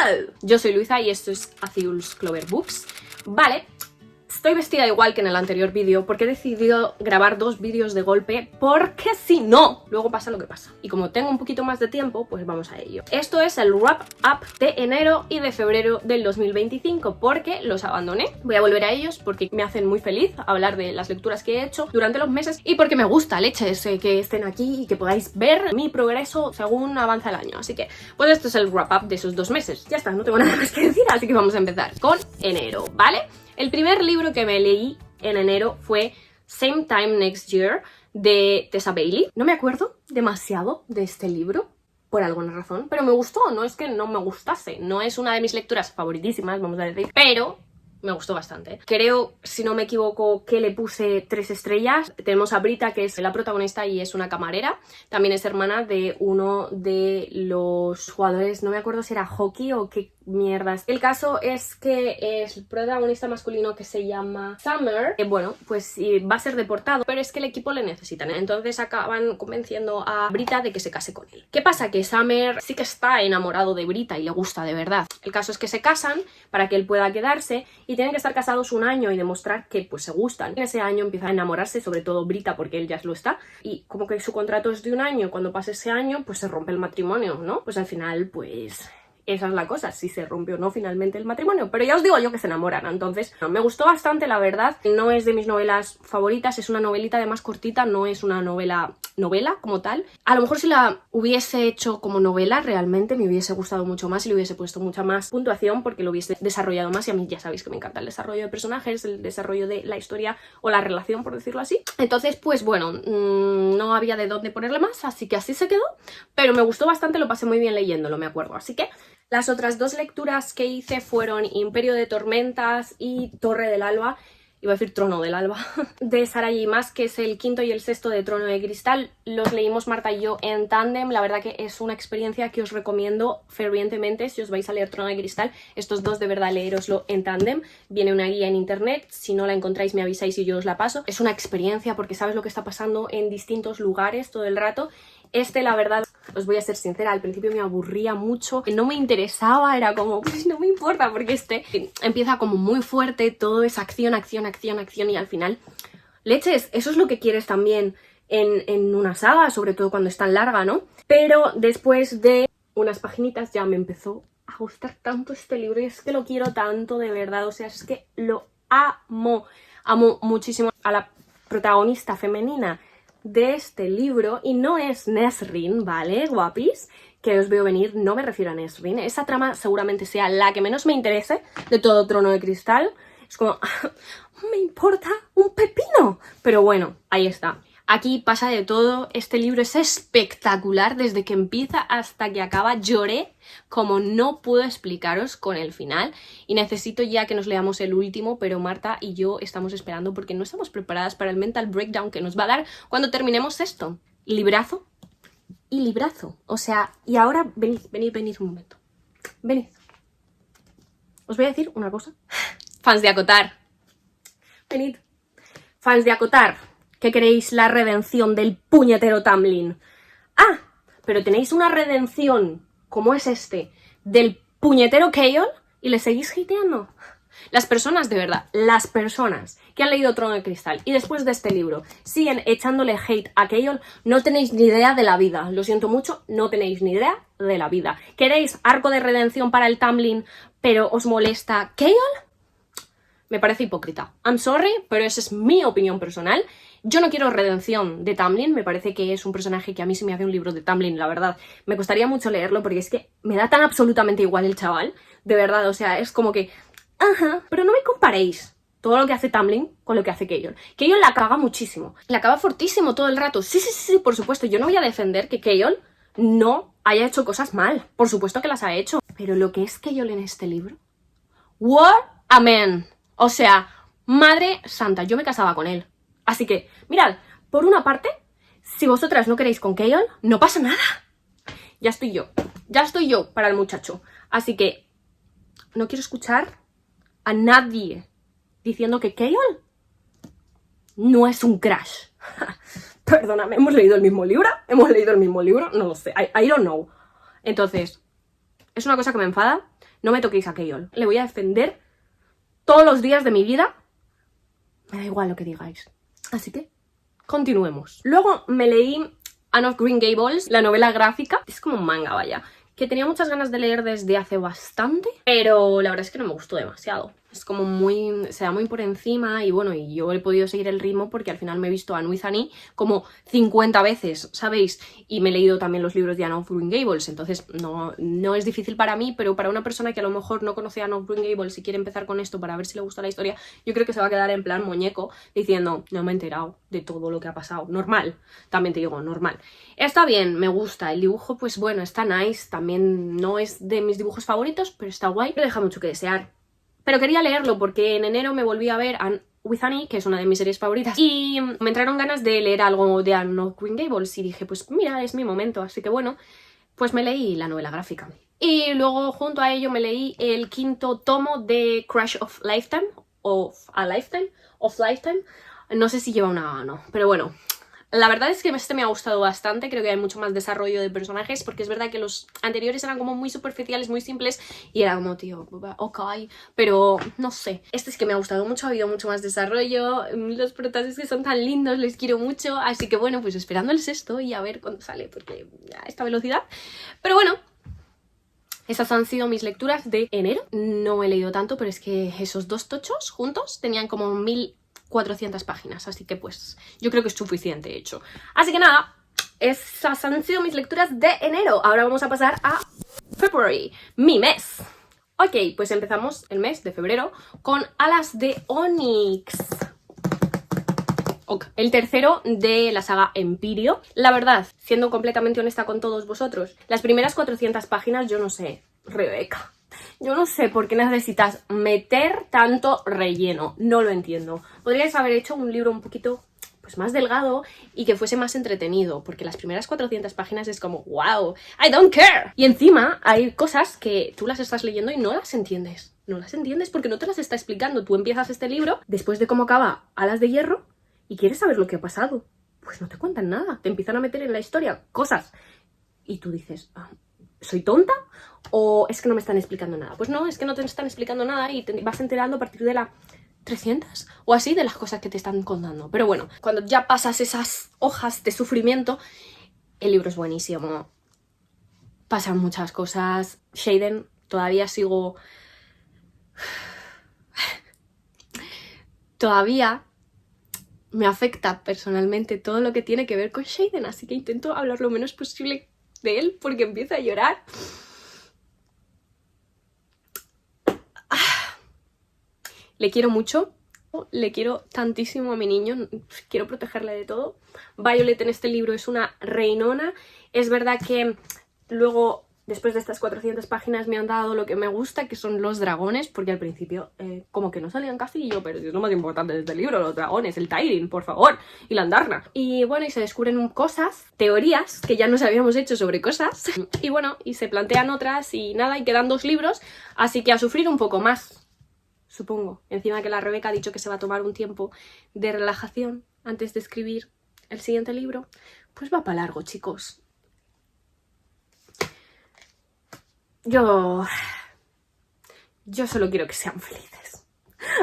Hello, yo soy Luisa y esto es Azul's Clover Books. Vale, estoy vestida igual que en el anterior vídeo porque he decidido grabar dos vídeos de golpe porque si no, luego pasa lo que pasa. Y como tengo un poquito más de tiempo, pues vamos a ello. Esto es el wrap up de enero y de febrero del 2025 porque los abandoné. Voy a volver a ellos porque me hacen muy feliz hablar de las lecturas que he hecho durante los meses y porque me gusta, leches, que estén aquí y que podáis ver mi progreso según avanza el año. Así que, pues esto es el wrap up de esos 2 meses. Ya está, no tengo nada más que decir, así que vamos a empezar con enero, ¿vale? El primer libro que me leí en enero fue Same Time Next Year de Tessa Bailey. No me acuerdo demasiado de este libro por alguna razón, pero me gustó, no es que no me gustase, no es una de mis lecturas favoritísimas, vamos a decir, pero me gustó bastante. Creo, si no me equivoco, que le puse 3 estrellas. Tenemos a Brita, que es la protagonista y es una camarera. También es hermana de uno de los jugadores, no me acuerdo si era hockey o qué mierdas. El caso es que es el protagonista masculino que se llama Summer. Bueno, pues sí, va a ser deportado, pero es que el equipo le necesitan. Entonces acaban convenciendo a Brita de que se case con él. ¿Qué pasa? Que Summer sí que está enamorado de Brita y le gusta de verdad. El caso es que se casan para que él pueda quedarse y tienen que estar casados un año y demostrar que pues se gustan. En ese año empieza a enamorarse, sobre todo Brita, porque él ya lo está. Y como que su contrato es de un año, cuando pase ese año, pues se rompe el matrimonio, ¿no? Pues al final, pues esa es la cosa, si se rompe o no finalmente el matrimonio. Pero ya os digo yo que se enamoran, entonces no, me gustó bastante, la verdad. No es de mis novelas favoritas, es una novelita además cortita, no es una novela como tal. A lo mejor si la hubiese hecho como novela realmente me hubiese gustado mucho más y le hubiese puesto mucha más puntuación porque lo hubiese desarrollado más, y a mí ya sabéis que me encanta el desarrollo de personajes, el desarrollo de la historia o la relación, por decirlo así. Entonces pues bueno, no había de dónde ponerle más, así que así se quedó, pero me gustó bastante, lo pasé muy bien leyéndolo, me acuerdo, así que las otras 2 lecturas que hice fueron Imperio de Tormentas y Torre del Alba, iba a decir Trono del Alba, de Sarah J. Maas, que es el 5º y el 6º de Trono de Cristal. Los leímos Marta y yo en tándem, la verdad que es una experiencia que os recomiendo fervientemente si os vais a leer Trono de Cristal. Estos 2 de verdad leeroslo en tándem, viene una guía en internet, si no la encontráis me avisáis y yo os la paso. Es una experiencia porque sabes lo que está pasando en distintos lugares todo el rato. La verdad, os voy a ser sincera, al principio me aburría mucho, no me interesaba, era como, pues no me importa, porque empieza como muy fuerte, todo es acción, acción, acción, acción, y al final, leches, eso es lo que quieres también en una saga, sobre todo cuando es tan larga, ¿no? Pero después de unas paginitas ya me empezó a gustar tanto este libro, y es que lo quiero tanto, de verdad, o sea, es que lo amo muchísimo a la protagonista femenina de este libro, y no es Nesryn, ¿vale, guapis? Que os veo venir, no me refiero a Nesryn. Esa trama seguramente sea la que menos me interese de todo Trono de Cristal. Es como, me importa un pepino. Pero bueno, ahí está. Aquí pasa de todo, este libro es espectacular, desde que empieza hasta que acaba lloré como no puedo explicaros con el final, y necesito ya que nos leamos el último, pero Marta y yo estamos esperando porque no estamos preparadas para el mental breakdown que nos va a dar cuando terminemos esto. Librazo y librazo, o sea, y ahora venid un momento, venid. Os voy a decir una cosa, fans de Acotar, venid, fans de Acotar, ¿qué queréis? La redención del puñetero Tamlin. Ah, pero tenéis una redención como es del puñetero Chaol y le seguís hateando. Las personas, de verdad, las personas que han leído Trono de Cristal y después de este libro siguen echándole hate a Chaol, no tenéis ni idea de la vida. Lo siento mucho, no tenéis ni idea de la vida. ¿Queréis arco de redención para el Tamlin, pero os molesta Chaol? Me parece hipócrita. I'm sorry, pero esa es mi opinión personal. Yo no quiero redención de Tamlin, me parece que es un personaje que a mí se me hace un libro de Tamlin, la verdad. Me costaría mucho leerlo porque es que me da tan absolutamente igual el chaval, de verdad, o sea, es como que, ajá, pero no me comparéis todo lo que hace Tamlin con lo que hace Chaol. Chaol la caga muchísimo, la caga fortísimo todo el rato. Sí, por supuesto, yo no voy a defender que Chaol no haya hecho cosas mal, por supuesto que las ha hecho, pero lo que es Chaol en este libro, what a man. O sea, madre santa, yo me casaba con él. Así que, mirad, por una parte, si vosotras no queréis con Chaol, no pasa nada. Ya estoy yo para el muchacho. Así que no quiero escuchar a nadie diciendo que Chaol no es un crush. Perdóname, ¿hemos leído el mismo libro? No lo sé, I don't know. Entonces, es una cosa que me enfada. no me toquéis a Keyol. Le voy a defender todos los días de mi vida. Me da igual lo que digáis. Así que, continuemos. Luego me leí Anne of Green Gables, la novela gráfica. Es como un manga, vaya. Que tenía muchas ganas de leer desde hace bastante, pero la verdad es que no me gustó demasiado. Es como muy... se da muy por encima y bueno, y yo he podido seguir el ritmo porque al final me he visto a Anne with an E como 50 veces, ¿sabéis? Y me he leído también los libros de Anne of Green Gables, entonces no es difícil para mí, pero para una persona que a lo mejor no conoce a Anne of Green Gables y quiere empezar con esto para ver si le gusta la historia, yo creo que se va a quedar en plan muñeco diciendo, no me he enterado de todo lo que ha pasado. Normal, también te digo, normal. Está bien, me gusta, el dibujo pues bueno, está nice, también no es de mis dibujos favoritos, pero está guay, pero deja mucho que desear. Pero quería leerlo porque en enero me volví a ver Anne with an E, que es una de mis series favoritas, y me entraron ganas de leer algo de Anne of Green Gables y dije, pues mira, es mi momento, así que bueno, pues me leí la novela gráfica. Y luego junto a ello me leí el 5º tomo de Crush of Lifetime, of Lifetime, no sé si lleva una A o no, pero bueno. La verdad es que este me ha gustado bastante, creo que hay mucho más desarrollo de personajes, porque es verdad que los anteriores eran como muy superficiales, muy simples, y era como, tío, ok, pero no sé. Este es que me ha gustado mucho, ha habido mucho más desarrollo, los protagonistas que son tan lindos, les quiero mucho, así que bueno, pues esperando el 6º y a ver cuándo sale, porque a esta velocidad. Pero bueno, esas han sido mis lecturas de enero. No he leído tanto, pero es que esos dos tochos juntos tenían como 1400 páginas, así que pues yo creo que es suficiente hecho. Así que nada, esas han sido mis lecturas de enero. Ahora vamos a pasar a February, mi mes. Ok, pues empezamos el mes de febrero con Alas de Onix. Okay. El tercero de la saga Empirio. La verdad, siendo completamente honesta con todos vosotros, las primeras 400 páginas, yo no sé, Rebeca, yo no sé por qué necesitas meter tanto relleno, no lo entiendo. Podríais haber hecho un libro un poquito pues más delgado y que fuese más entretenido, porque las primeras 400 páginas es como wow, I don't care. Y encima hay cosas que tú las estás leyendo y no las entiendes. No las entiendes porque no te las está explicando. Tú empiezas este libro después de cómo acaba Alas de Hierro y quieres saber lo que ha pasado. Pues no te cuentan nada, te empiezan a meter en la historia cosas y tú dices, ¿soy tonta? ¿O es que no me están explicando nada? Pues no, es que no te están explicando nada y te vas enterando a partir de la 300 o así de las cosas que te están contando. Pero bueno, cuando ya pasas esas hojas de sufrimiento, el libro es buenísimo. Pasan muchas cosas. Xaden, todavía sigo... todavía me afecta personalmente todo lo que tiene que ver con Xaden, así que intento hablar lo menos posible de él porque empiezo a llorar. Le quiero mucho, le quiero tantísimo a mi niño, quiero protegerle de todo. Violet en este libro es una reinona. Es verdad que luego, después de estas 400 páginas, me han dado lo que me gusta, que son los dragones, porque al principio como que no salían casi, y yo, pero es lo más importante de este libro, los dragones, el Tyrion, por favor, y la Andarna. Y bueno, y se descubren cosas, teorías, que ya nos habíamos hecho sobre cosas, y bueno, y se plantean otras, y nada, y quedan 2 libros, así que a sufrir un poco más. Supongo. Encima que la Rebeca ha dicho que se va a tomar un tiempo de relajación antes de escribir el siguiente libro, pues va para largo, chicos. Yo solo quiero que sean felices.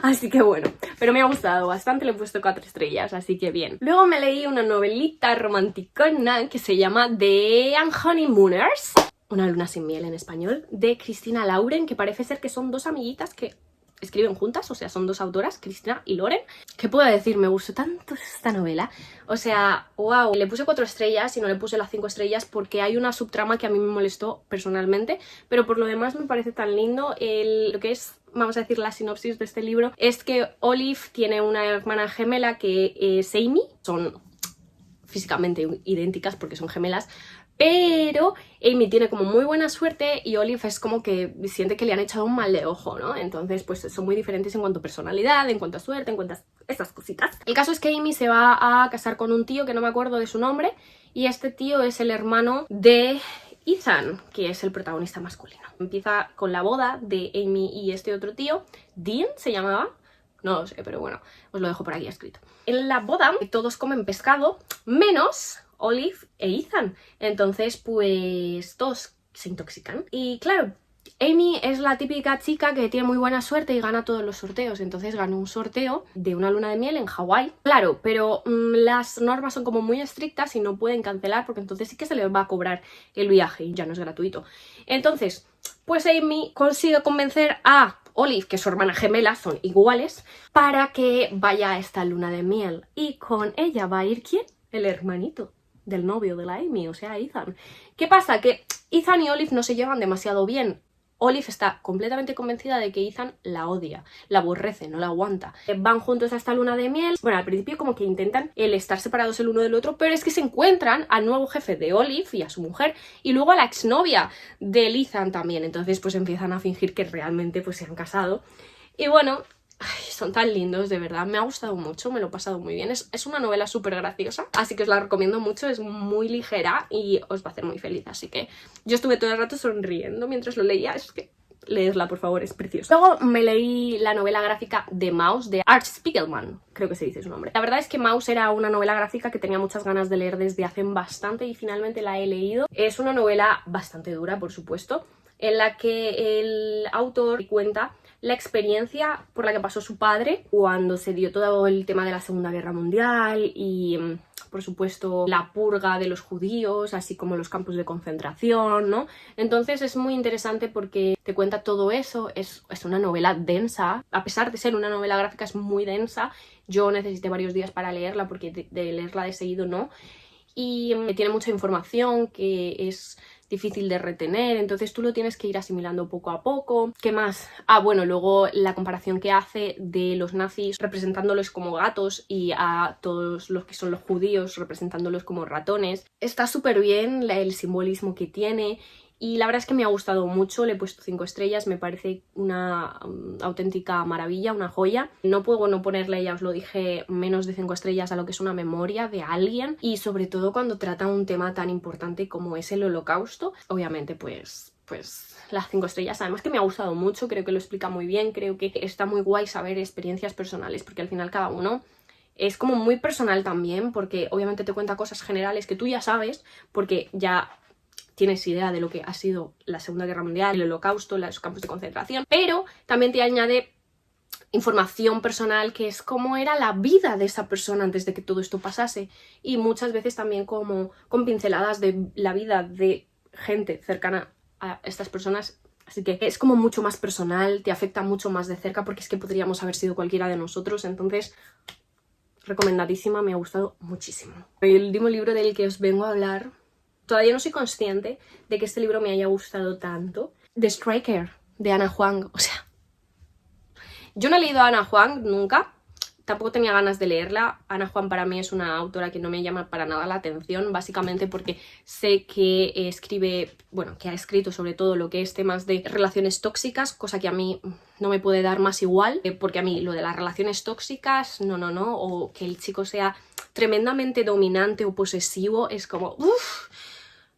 Así que bueno, pero me ha gustado bastante, le he puesto 4 estrellas, así que bien. Luego me leí una novelita romanticona que se llama The Honeymooners, una luna sin miel en español, de Cristina Lauren, que parece ser que son 2 amiguitas que escriben juntas, o sea, son 2 autoras, Cristina y Loren. ¿Qué puedo decir? Me gustó tanto esta novela. O sea, wow, le puse 4 estrellas y no le puse las 5 estrellas porque hay una subtrama que a mí me molestó personalmente, pero por lo demás me parece tan lindo. Lo que es, vamos a decir, la sinopsis de este libro es que Olive tiene una hermana gemela que es Amy. Son físicamente idénticas porque son gemelas, pero Amy tiene como muy buena suerte y Olive es como que siente que le han echado un mal de ojo, ¿no? Entonces pues son muy diferentes en cuanto a personalidad, en cuanto a suerte, en cuanto a estas cositas. El caso es que Amy se va a casar con un tío que no me acuerdo de su nombre, y este tío es el hermano de Ethan, que es el protagonista masculino. Empieza con la boda de Amy y este otro tío, Dean se llamaba. No lo sé, pero bueno, os lo dejo por aquí escrito. En la boda todos comen pescado, menos Olive e Ethan. Entonces, pues todos se intoxican. Y claro, Amy es la típica chica que tiene muy buena suerte y gana todos los sorteos. Entonces ganó un sorteo de una luna de miel en Hawái. Claro, pero las normas son como muy estrictas y no pueden cancelar porque entonces sí que se les va a cobrar el viaje y ya no es gratuito. Entonces, pues Amy consigue convencer a Olive, que es su hermana gemela, son iguales, para que vaya a esta luna de miel. Y con ella va a ir ¿quién? El hermanito del novio de la Amy, o sea, Ethan. ¿Qué pasa? Que Ethan y Olive no se llevan demasiado bien. Olive está completamente convencida de que Ethan la odia, la aborrece, no la aguanta. Van juntos a esta luna de miel. Bueno, al principio como que intentan el estar separados el uno del otro, pero es que se encuentran al nuevo jefe de Olive y a su mujer, y luego a la exnovia de Ethan también. Entonces pues empiezan a fingir que realmente pues se han casado. Y bueno, ay, son tan lindos, de verdad, me ha gustado mucho, me lo he pasado muy bien. Es una novela súper graciosa, así que os la recomiendo mucho, es muy ligera y os va a hacer muy feliz. Así que yo estuve todo el rato sonriendo mientras lo leía, es que leedla por favor, es preciosa. Luego me leí la novela gráfica de Maus, de Art Spiegelman, creo que se dice su nombre. La verdad es que Maus era una novela gráfica que tenía muchas ganas de leer desde hace bastante y finalmente la he leído. Es una novela bastante dura, por supuesto, en la que el autor cuenta la experiencia por la que pasó su padre cuando se dio todo el tema de la Segunda Guerra Mundial y, por supuesto, la purga de los judíos, así como los campos de concentración, ¿no? Entonces es muy interesante porque te cuenta todo eso, es una novela densa, a pesar de ser una novela gráfica es muy densa. Yo necesité varios días para leerla porque de leerla de seguido no, y tiene mucha información que es difícil de retener, entonces tú lo tienes que ir asimilando poco a poco. ¿Qué más? Ah, bueno, luego la comparación que hace de los nazis representándolos como gatos y a todos los que son los judíos representándolos como ratones. Está súper bien el simbolismo que tiene. Y la verdad es que me ha gustado mucho, le he puesto 5 estrellas, me parece una auténtica maravilla, una joya. No puedo no ponerle, ya os lo dije, menos de 5 estrellas a lo que es una memoria de alguien. Y sobre todo cuando trata un tema tan importante como es el Holocausto. Obviamente pues las 5 estrellas, además que me ha gustado mucho, creo que lo explica muy bien, creo que está muy guay saber experiencias personales, porque al final cada uno es como muy personal también, porque obviamente te cuenta cosas generales que tú ya sabes, porque ya tienes idea de lo que ha sido la Segunda Guerra Mundial, el Holocausto, los campos de concentración, pero también te añade información personal que es cómo era la vida de esa persona antes de que todo esto pasase, y muchas veces también como con pinceladas de la vida de gente cercana a estas personas. Así que es como mucho más personal, te afecta mucho más de cerca porque es que podríamos haber sido cualquiera de nosotros. Entonces, recomendadísima, me ha gustado muchísimo. El último libro del que os vengo a hablar, todavía no soy consciente de que este libro me haya gustado tanto. The Striker, de Ana Huang. O sea, yo no he leído a Ana Huang nunca, tampoco tenía ganas de leerla. Ana Huang para mí es una autora que no me llama para nada la atención, básicamente porque sé que escribe, bueno, que ha escrito sobre todo lo que es temas de relaciones tóxicas, cosa que a mí no me puede dar más igual, porque a mí lo de las relaciones tóxicas, no, o que el chico sea tremendamente dominante o posesivo, es como, uff,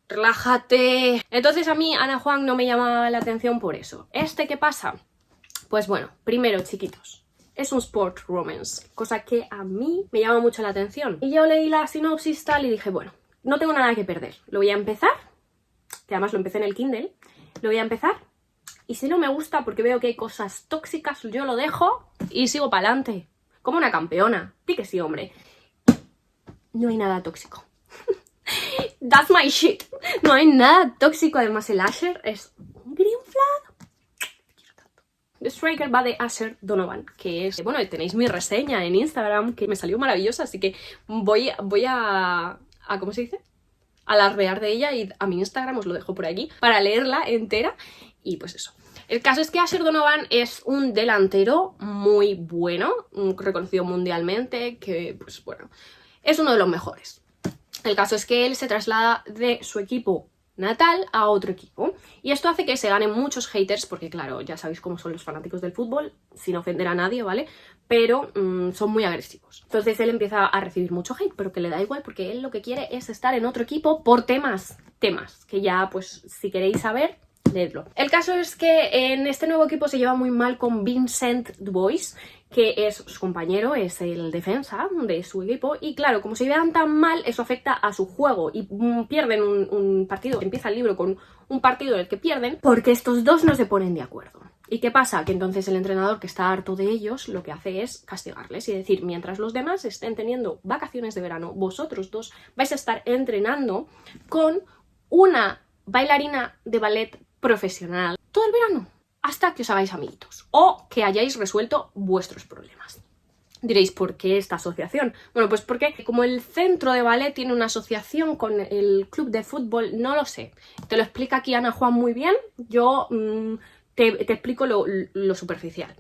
relájate. Entonces a mí Ana Huang no me llama la atención por eso. ¿Qué pasa? Pues bueno, primero, chiquitos, es un sport romance, cosa que a mí me llama mucho la atención. Y yo leí la sinopsis tal y dije, bueno, no tengo nada que perder, lo voy a empezar, que además lo empecé en el Kindle, lo voy a empezar, y si no me gusta porque veo que hay cosas tóxicas, yo lo dejo y sigo para adelante, como una campeona. Sí que sí, hombre. No hay nada tóxico. That's my shit. No hay nada tóxico, además el Asher es un green flag. The Striker va de Asher Donovan, que es... Bueno, tenéis mi reseña en Instagram, que me salió maravillosa, así que voy a ¿cómo se dice? Alardear de ella, y a mi Instagram os lo dejo por aquí para leerla entera. Y pues eso. El caso es que Asher Donovan es un delantero muy bueno, reconocido mundialmente, que pues bueno, es uno de los mejores. El caso es que él se traslada de su equipo natal a otro equipo, y esto hace que se ganen muchos haters porque claro, ya sabéis cómo son los fanáticos del fútbol, sin ofender a nadie, ¿vale? Pero son muy agresivos. Entonces él empieza a recibir mucho hate, pero que le da igual porque él lo que quiere es estar en otro equipo por temas que ya pues si queréis saber leedlo. El caso es que en este nuevo equipo se lleva muy mal con Vincent Dubois, que es su compañero, es el defensa de su equipo, y claro, como se llevan tan mal, eso afecta a su juego y pierden un partido. Empieza el libro con un partido en el que pierden porque estos dos no se ponen de acuerdo. ¿Y qué pasa? Que entonces el entrenador, que está harto de ellos, lo que hace es castigarles y decir, mientras los demás estén teniendo vacaciones de verano, vosotros dos vais a estar entrenando con una bailarina de ballet profesional todo el verano, hasta que os hagáis amiguitos o que hayáis resuelto vuestros problemas. Diréis, ¿por qué esta asociación? Bueno, pues porque como el centro de ballet tiene una asociación con el club de fútbol, no lo sé. Te lo explica aquí Ana Juan muy bien, yo te explico lo superficial.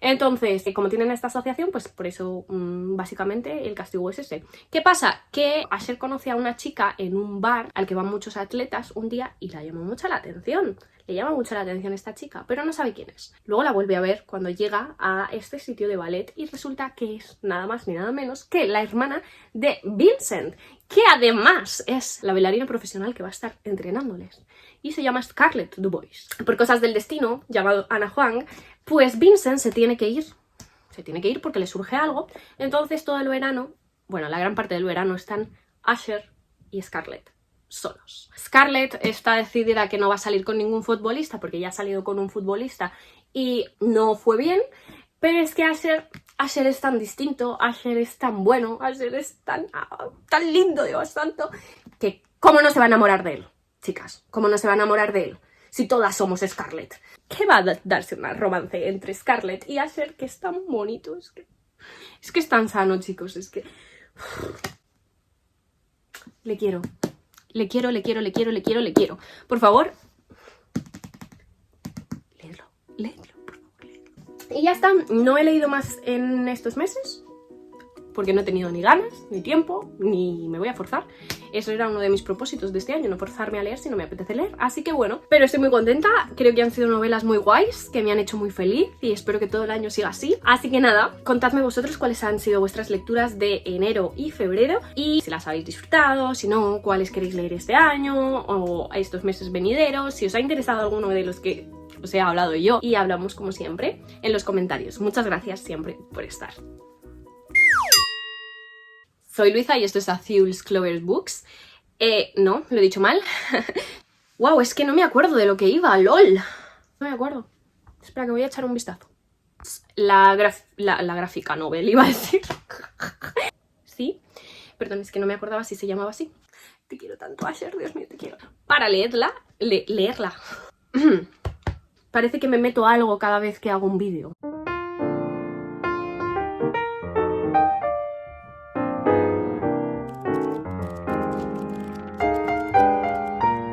Entonces, como tienen esta asociación, pues por eso básicamente el castigo es ese. ¿Qué pasa? Que Asher conoce a una chica en un bar al que van muchos atletas un día y la llamó mucho la atención. Le llama mucho la atención esta chica, pero no sabe quién es. Luego la vuelve a ver cuando llega a este sitio de ballet y resulta que es nada más ni nada menos que la hermana de Vincent, que además es la bailarina profesional que va a estar entrenándoles. Y se llama Scarlett Dubois. Por cosas del destino, llamado Ana Juan, pues Vincent se tiene que ir. Se tiene que ir porque le surge algo. Entonces todo el verano, bueno, la gran parte del verano están Asher y Scarlett solos. Scarlett está decidida que no va a salir con ningún futbolista porque ya ha salido con un futbolista y no fue bien, pero es que Asher es tan distinto, Asher es tan bueno, Asher es tan lindo, Dios santo, que ¿cómo no se va a enamorar de él? Chicas, ¿cómo no se va a enamorar de él? Si todas somos Scarlett. ¿Qué va a darse un romance entre Scarlett y Asher, que es tan bonito? Es que es tan sano, chicos, es que... Le quiero. Le quiero. Por favor, léelo, por favor, léelo. Y ya está, no he leído más en estos meses, porque no he tenido ni ganas, ni tiempo, ni me voy a forzar. Eso era uno de mis propósitos de este año, no forzarme a leer si no me apetece leer. Así que bueno, pero estoy muy contenta. Creo que han sido novelas muy guays, que me han hecho muy feliz y espero que todo el año siga así. Así que nada, contadme vosotros cuáles han sido vuestras lecturas de enero y febrero y si las habéis disfrutado, si no, cuáles queréis leer este año o estos meses venideros, si os ha interesado alguno de los que os he hablado yo, y hablamos como siempre en los comentarios. Muchas gracias siempre por estar. Soy Luisa y esto es Azul's Clover Books. No, lo he dicho mal. Wow, es que no me acuerdo de lo que iba, LOL. No me acuerdo. Espera, que voy a echar un vistazo. La gráfica novel, iba a decir. Sí, perdón, es que no me acordaba si se llamaba así. Te quiero tanto, Asher, Dios mío, te quiero. Para leerla, leerla. Parece que me meto algo cada vez que hago un vídeo.